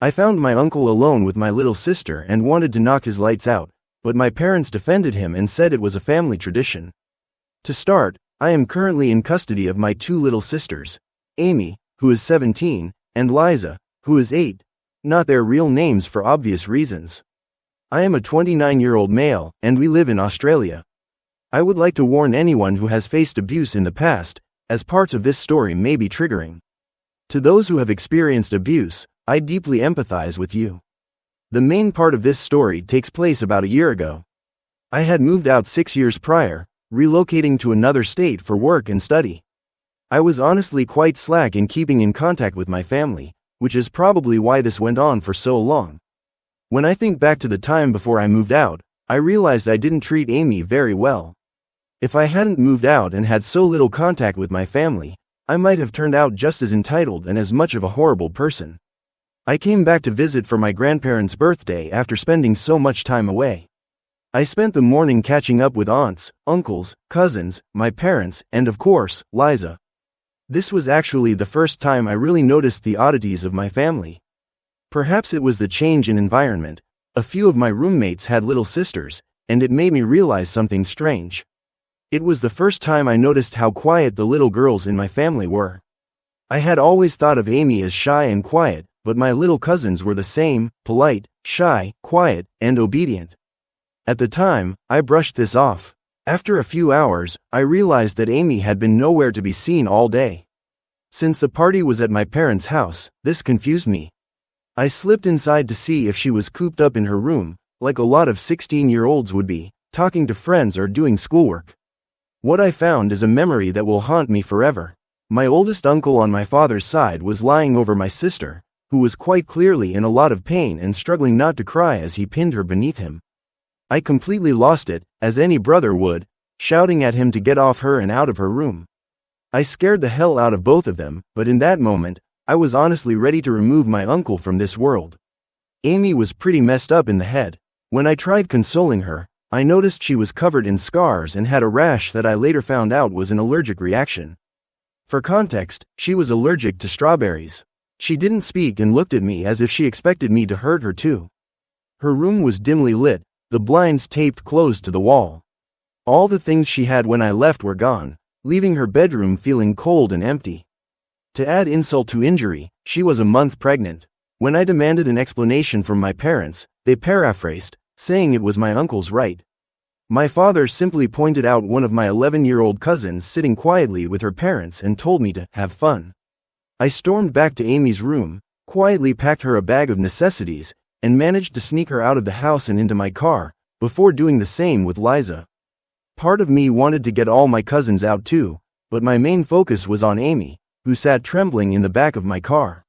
I found my uncle alone with my little sister and wanted to knock his lights out, but my parents defended him and said it was a family tradition. To start, I am currently in custody of my two little sisters, Amy, who is 17, and Liza, who is 8, not their real names for obvious reasons. I am a 29-year-old male, and we live in Australia. I would like to warn anyone who has faced abuse in the past, as parts of this story may be triggering. To those who have experienced abuse, I deeply empathize with you. The main part of this story takes place about a year ago. I had moved out 6 years prior, relocating to another state for work and study. I was honestly quite slack in keeping in contact with my family, which is probably why this went on for so long. When I think back to the time before I moved out, I realized I didn't treat Amy very well. If I hadn't moved out and had so little contact with my family, I might have turned out just as entitled and as much of a horrible person. I came back to visit for my grandparents' birthday after spending so much time away. I spent the morning catching up with aunts, uncles, cousins, my parents, and of course, Liza. This was actually the first time I really noticed the oddities of my family. Perhaps it was the change in environment. A few of my roommates had little sisters, and it made me realize something strange. It was the first time I noticed how quiet the little girls in my family were. I had always thought of Amy as shy and quiet, but my little cousins were the same, polite, shy, quiet, and obedient. At the time, I brushed this off. After a few hours, I realized that Amy had been nowhere to be seen all day. Since the party was at my parents' house, this confused me. I slipped inside to see if she was cooped up in her room, like a lot of 16-year-olds would be, talking to friends or doing schoolwork. What I found is a memory that will haunt me forever. My oldest uncle on my father's side was lying over my sister, who was quite clearly in a lot of pain and struggling not to cry as he pinned her beneath him. I completely lost it, as any brother would, shouting at him to get off her and out of her room. I scared the hell out of both of them, but in that moment, I was honestly ready to remove my uncle from this world. Amy was pretty messed up in the head. When I tried consoling her, I noticed she was covered in scars and had a rash that I later found out was an allergic reaction. For context, she was allergic to strawberries. She didn't speak and looked at me as if she expected me to hurt her too. Her room was dimly lit, the blinds taped closed to the wall. All the things she had when I left were gone, leaving her bedroom feeling cold and empty. To add insult to injury, she was a month pregnant. When I demanded an explanation from my parents, they paraphrased, saying it was my uncle's right. My father simply pointed out one of my 11-year-old cousins sitting quietly with her parents and told me to have fun. I stormed back to Amy's room, quietly packed her a bag of necessities, and managed to sneak her out of the house and into my car, before doing the same with Liza. Part of me wanted to get all my cousins out too, but my main focus was on Amy, who sat trembling in the back of my car.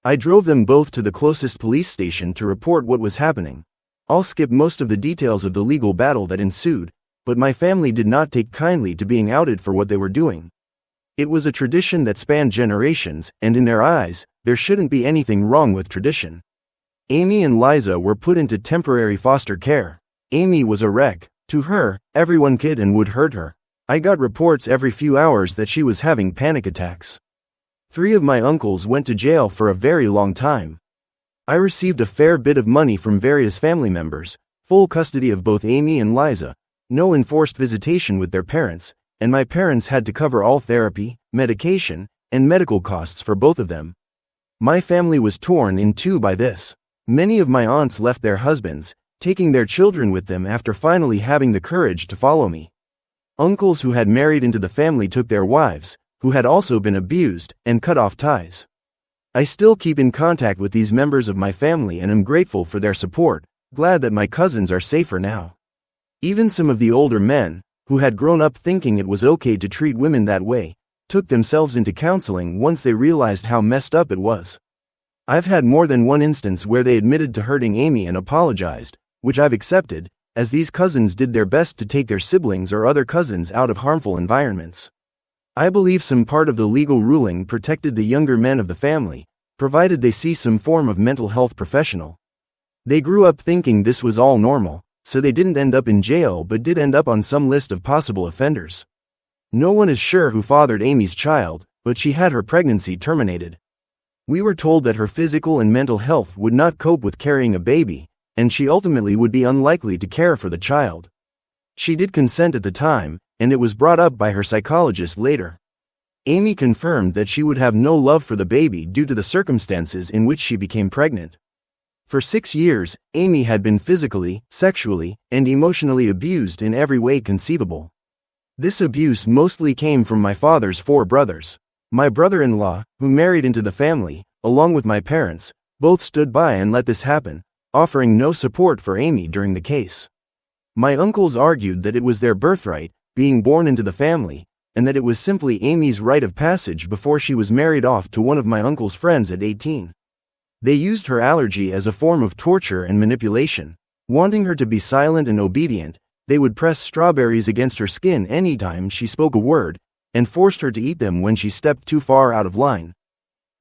I drove them both to the closest police station to report what was happening. I'll skip most of the details of the legal battle that ensued, but my family did not take kindly to being outed for what they were doing. It was a tradition that spanned generations, and in their eyes, there shouldn't be anything wrong with tradition. Amy and Liza were put into temporary foster care. Amy was a wreck. To her, everyone could and would hurt her. I got reports every few hours that she was having panic attacks. 3 of my uncles went to jail for a very long time. I received a fair bit of money from various family members, full custody of both Amy and Liza, no enforced visitation with their parents, and my parents had to cover all therapy, medication, and medical costs for both of them. My family was torn in two by this. Many of my aunts left their husbands, taking their children with them after finally having the courage to follow me. Uncles who had married into the family took their wives, who had also been abused, and cut off ties. I still keep in contact with these members of my family and am grateful for their support, glad that my cousins are safer now. Even some of the older men, who had grown up thinking it was okay to treat women that way, took themselves into counseling once they realized how messed up it was. I've had more than one instance where they admitted to hurting Amy and apologized, which I've accepted, as these cousins did their best to take their siblings or other cousins out of harmful environments. I believe some part of the legal ruling protected the younger men of the family, provided they see some form of mental health professional. They grew up thinking this was all normal, so they didn't end up in jail but did end up on some list of possible offenders. No one is sure who fathered Amy's child, but she had her pregnancy terminated. We were told that her physical and mental health would not cope with carrying a baby, and she ultimately would be unlikely to care for the child. She did consent at the time, and it was brought up by her psychologist later. Amy confirmed that she would have no love for the baby due to the circumstances in which she became pregnant. For 6 years, Amy had been physically, sexually, and emotionally abused in every way conceivable. This abuse mostly came from my father's 4 brothers. My brother-in-law, who married into the family, along with my parents, both stood by and let this happen, offering no support for Amy during the case. My uncles argued that it was their birthright, being born into the family, and that it was simply Amy's rite of passage before she was married off to one of my uncle's friends at 18. They used her allergy as a form of torture and manipulation. Wanting her to be silent and obedient, they would press strawberries against her skin anytime she spoke a word, and forced her to eat them when she stepped too far out of line.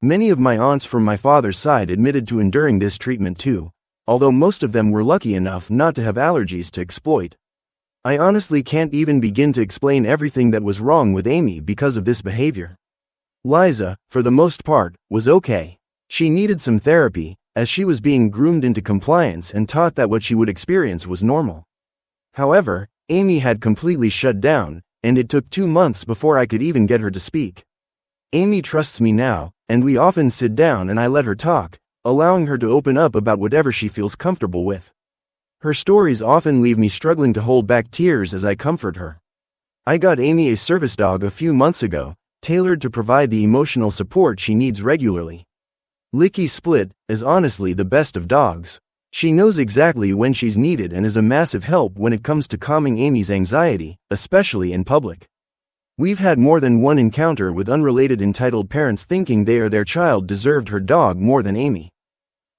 Many of my aunts from my father's side admitted to enduring this treatment too, although most of them were lucky enough not to have allergies to exploit. I honestly can't even begin to explain everything that was wrong with Amy because of this behavior. Liza, for the most part, was okay. She needed some therapy, as she was being groomed into compliance and taught that what she would experience was normal. However, Amy had completely shut down, and it took 2 months before I could even get her to speak. Amy trusts me now, and we often sit down and I let her talk, allowing her to open up about whatever she feels comfortable with. Her stories often leave me struggling to hold back tears as I comfort her. I got Amy a service dog a few months ago, tailored to provide the emotional support she needs regularly. Licky Split is honestly the best of dogs. She knows exactly when she's needed and is a massive help when it comes to calming Amy's anxiety, especially in public. We've had more than one encounter with unrelated entitled parents thinking they or their child deserved her dog more than Amy.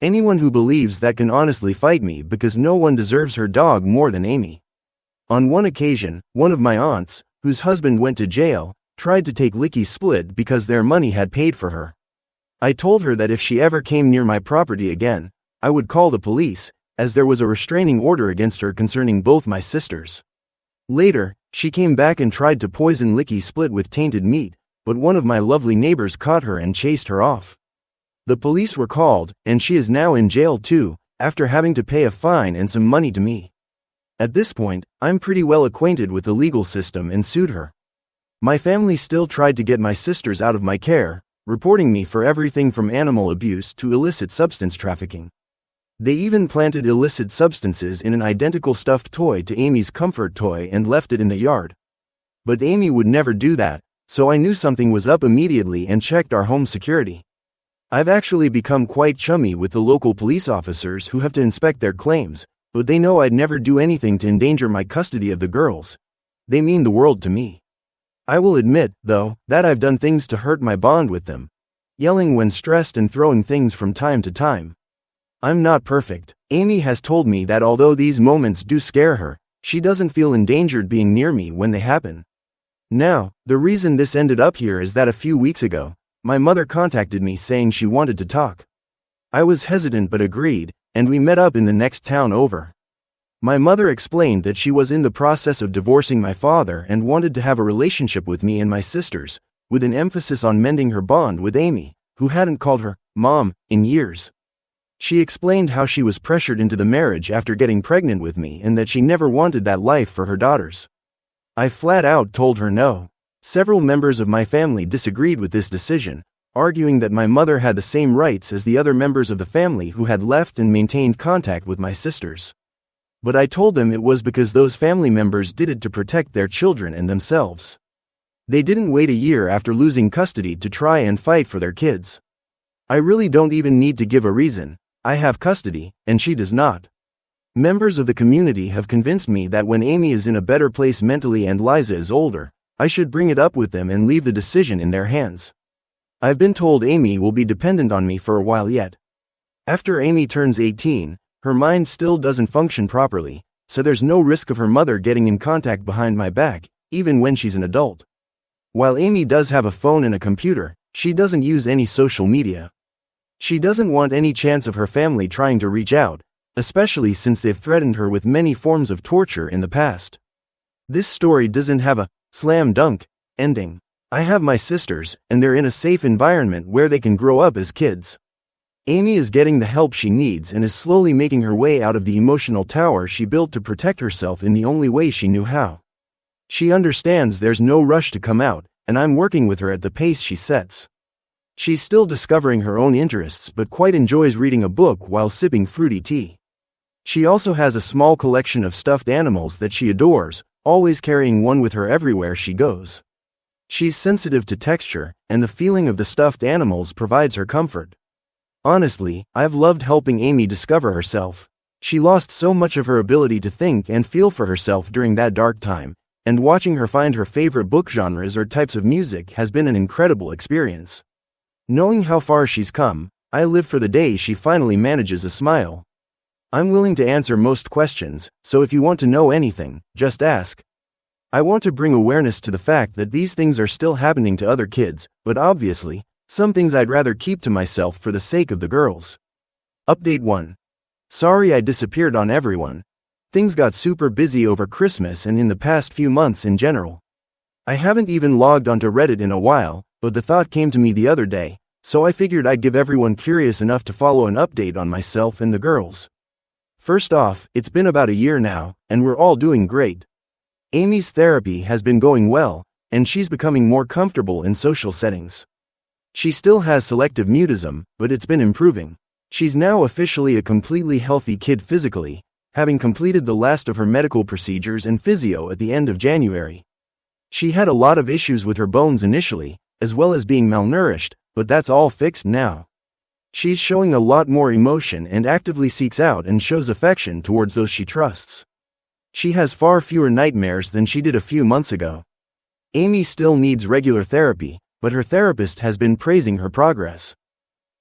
Anyone who believes that can honestly fight me, because no one deserves her dog more than Amy. On one occasion, one of my aunts, whose husband went to jail, tried to take Licky Split because their money had paid for her. I told her that if she ever came near my property again, I would call the police, as there was a restraining order against her concerning both my sisters. Later, she came back and tried to poison Licky Split with tainted meat, but one of my lovely neighbors caught her and chased her off. The police were called, and she is now in jail too, after having to pay a fine and some money to me. At this point, I'm pretty well acquainted with the legal system and sued her. My family still tried to get my sisters out of my care, reporting me for everything from animal abuse to illicit substance trafficking. They even planted illicit substances in an identical stuffed toy to Amy's comfort toy and left it in the yard. But Amy would never do that, so I knew something was up immediately and checked our home security. I've actually become quite chummy with the local police officers who have to inspect their claims, but they know I'd never do anything to endanger my custody of the girls. They mean the world to me. I will admit, though, that I've done things to hurt my bond with them. Yelling when stressed and throwing things from time to time. I'm not perfect. Amy has told me that although these moments do scare her, she doesn't feel endangered being near me when they happen. Now, the reason this ended up here is that a few weeks ago, my mother contacted me saying she wanted to talk. I was hesitant but agreed, and we met up in the next town over. My mother explained that she was in the process of divorcing my father and wanted to have a relationship with me and my sisters, with an emphasis on mending her bond with Amy, who hadn't called her Mom in years. She explained how she was pressured into the marriage after getting pregnant with me and that she never wanted that life for her daughters. I flat out told her no. Several members of my family disagreed with this decision, arguing that my mother had the same rights as the other members of the family who had left and maintained contact with my sisters. But I told them it was because those family members did it to protect their children and themselves. They didn't wait a year after losing custody to try and fight for their kids. I really don't even need to give a reason. I have custody, and she does not. Members of the community have convinced me that when Amy is in a better place mentally and Liza is older, I should bring it up with them and leave the decision in their hands. I've been told Amy will be dependent on me for a while yet. After Amy turns 18, her mind still doesn't function properly, so there's no risk of her mother getting in contact behind my back, even when she's an adult. While Amy does have a phone and a computer, she doesn't use any social media. She doesn't want any chance of her family trying to reach out, especially since they've threatened her with many forms of torture in the past. This story doesn't have a slam dunk ending. I have my sisters, and they're in a safe environment where they can grow up as kids. Amy is getting the help she needs and is slowly making her way out of the emotional tower she built to protect herself in the only way she knew how. She understands there's no rush to come out, and I'm working with her at the pace she sets. She's still discovering her own interests but quite enjoys reading a book while sipping fruity tea. She also has a small collection of stuffed animals that she adores, always carrying one with her everywhere she goes. She's sensitive to texture, and the feeling of the stuffed animals provides her comfort. Honestly, I've loved helping Amy discover herself. She lost so much of her ability to think and feel for herself during that dark time, and watching her find her favorite book genres or types of music has been an incredible experience. Knowing how far she's come, I live for the day she finally manages a smile. I'm willing to answer most questions, so if you want to know anything, just ask. I want to bring awareness to the fact that these things are still happening to other kids, but obviously, some things I'd rather keep to myself for the sake of the girls. Update 1. Sorry I disappeared on everyone. Things got super busy over Christmas and in the past few months in general. I haven't even logged onto Reddit in a while, but the thought came to me the other day, so I figured I'd give everyone curious enough to follow an update on myself and the girls. First off, it's been about a year now, and we're all doing great. Amy's therapy has been going well, and she's becoming more comfortable in social settings. She still has selective mutism, but it's been improving. She's now officially a completely healthy kid physically, having completed the last of her medical procedures and physio at the end of January. She had a lot of issues with her bones initially, as well as being malnourished, but that's all fixed now. She's showing a lot more emotion and actively seeks out and shows affection towards those she trusts. She has far fewer nightmares than she did a few months ago. Amy still needs regular therapy, but her therapist has been praising her progress.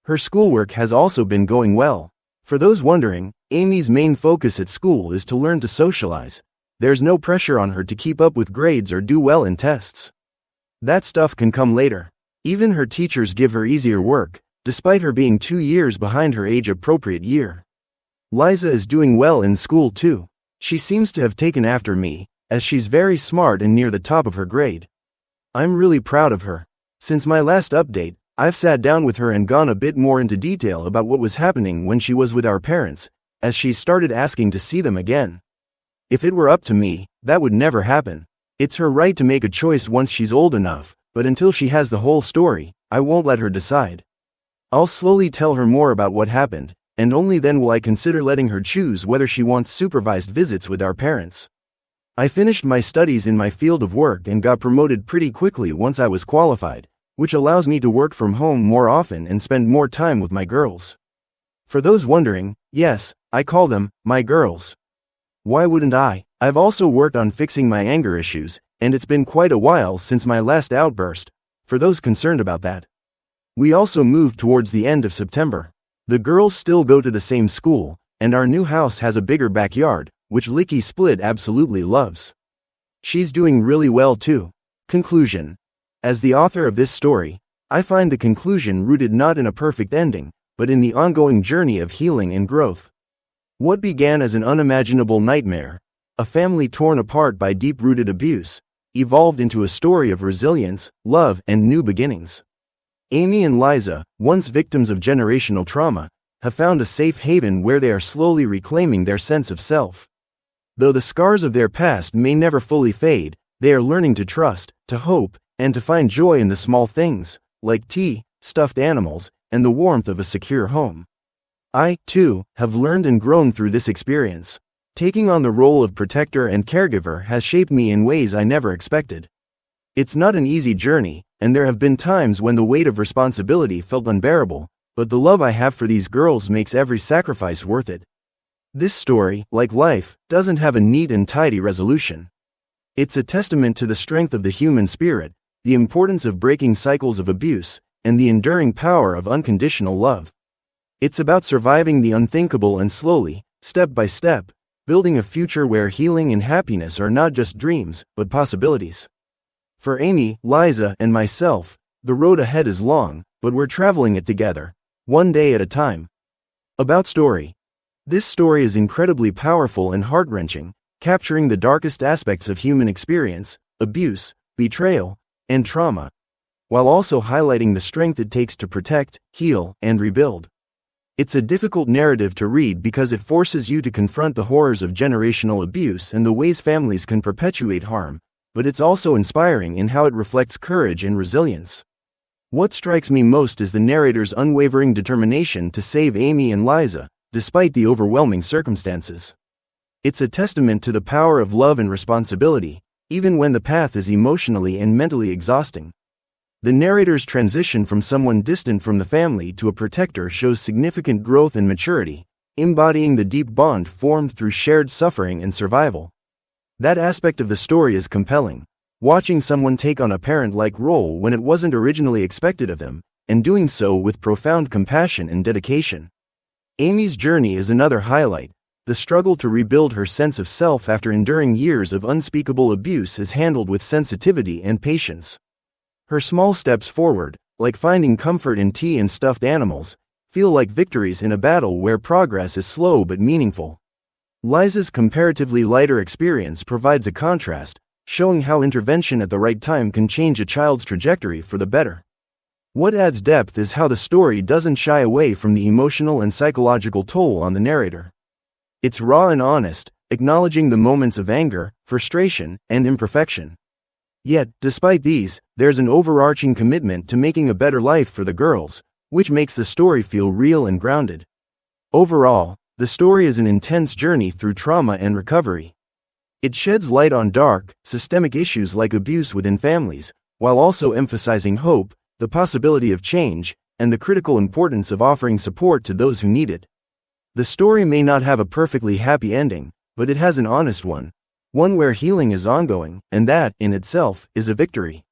Her schoolwork has also been going well. For those wondering, Amy's main focus at school is to learn to socialize. There's no pressure on her to keep up with grades or do well in tests. That stuff can come later. Even her teachers give her easier work, despite her being 2 years behind her age-appropriate year. Liza is doing well in school too. She seems to have taken after me, as she's very smart and near the top of her grade. I'm really proud of her. Since my last update, I've sat down with her and gone a bit more into detail about what was happening when she was with our parents, as she started asking to see them again. If it were up to me, that would never happen. It's her right to make a choice once she's old enough, but until she has the whole story, I won't let her decide. I'll slowly tell her more about what happened, and only then will I consider letting her choose whether she wants supervised visits with our parents. I finished my studies in my field of work and got promoted pretty quickly once I was qualified, which allows me to work from home more often and spend more time with my girls. For those wondering, yes, I call them my girls. Why wouldn't I? I've also worked on fixing my anger issues, and it's been quite a while since my last outburst, for those concerned about that. We also moved towards the end of September. The girls still go to the same school, and our new house has a bigger backyard, which Licky Split absolutely loves. She's doing really well too. Conclusion. As the author of this story, I find the conclusion rooted not in a perfect ending, but in the ongoing journey of healing and growth. What began as an unimaginable nightmare, a family torn apart by deep-rooted abuse, evolved into a story of resilience, love, and new beginnings. Amy and Liza, once victims of generational trauma, have found a safe haven where they are slowly reclaiming their sense of self. Though the scars of their past may never fully fade, they are learning to trust, to hope, and to find joy in the small things, like tea, stuffed animals, and the warmth of a secure home. I, too, have learned and grown through this experience. Taking on the role of protector and caregiver has shaped me in ways I never expected. It's not an easy journey, and there have been times when the weight of responsibility felt unbearable, but the love I have for these girls makes every sacrifice worth it. This story, like life, doesn't have a neat and tidy resolution. It's a testament to the strength of the human spirit, the importance of breaking cycles of abuse, and the enduring power of unconditional love. It's about surviving the unthinkable and slowly, step by step, building a future where healing and happiness are not just dreams, but possibilities. For Amy, Liza, and myself, the road ahead is long, but we're traveling it together, one day at a time. About story. This story is incredibly powerful and heart-wrenching, capturing the darkest aspects of human experience, abuse, betrayal, and trauma, while also highlighting the strength it takes to protect, heal, and rebuild. It's a difficult narrative to read because it forces you to confront the horrors of generational abuse and the ways families can perpetuate harm, but it's also inspiring in how it reflects courage and resilience. What strikes me most is the narrator's unwavering determination to save Amy and Liza, despite the overwhelming circumstances. It's a testament to the power of love and responsibility, even when the path is emotionally and mentally exhausting. The narrator's transition from someone distant from the family to a protector shows significant growth and maturity, embodying the deep bond formed through shared suffering and survival. That aspect of the story is compelling, watching someone take on a parent-like role when it wasn't originally expected of them, and doing so with profound compassion and dedication. Amy's journey is another highlight. The struggle to rebuild her sense of self after enduring years of unspeakable abuse is handled with sensitivity and patience. Her small steps forward, like finding comfort in tea and stuffed animals, feel like victories in a battle where progress is slow but meaningful. Liza's comparatively lighter experience provides a contrast, showing how intervention at the right time can change a child's trajectory for the better. What adds depth is how the story doesn't shy away from the emotional and psychological toll on the narrator. It's raw and honest, acknowledging the moments of anger, frustration, and imperfection. Yet, despite these, there's an overarching commitment to making a better life for the girls, which makes the story feel real and grounded. Overall, the story is an intense journey through trauma and recovery. It sheds light on dark, systemic issues like abuse within families, while also emphasizing hope, the possibility of change, and the critical importance of offering support to those who need it. The story may not have a perfectly happy ending, but it has an honest one where healing is ongoing, and that, in itself, is a victory.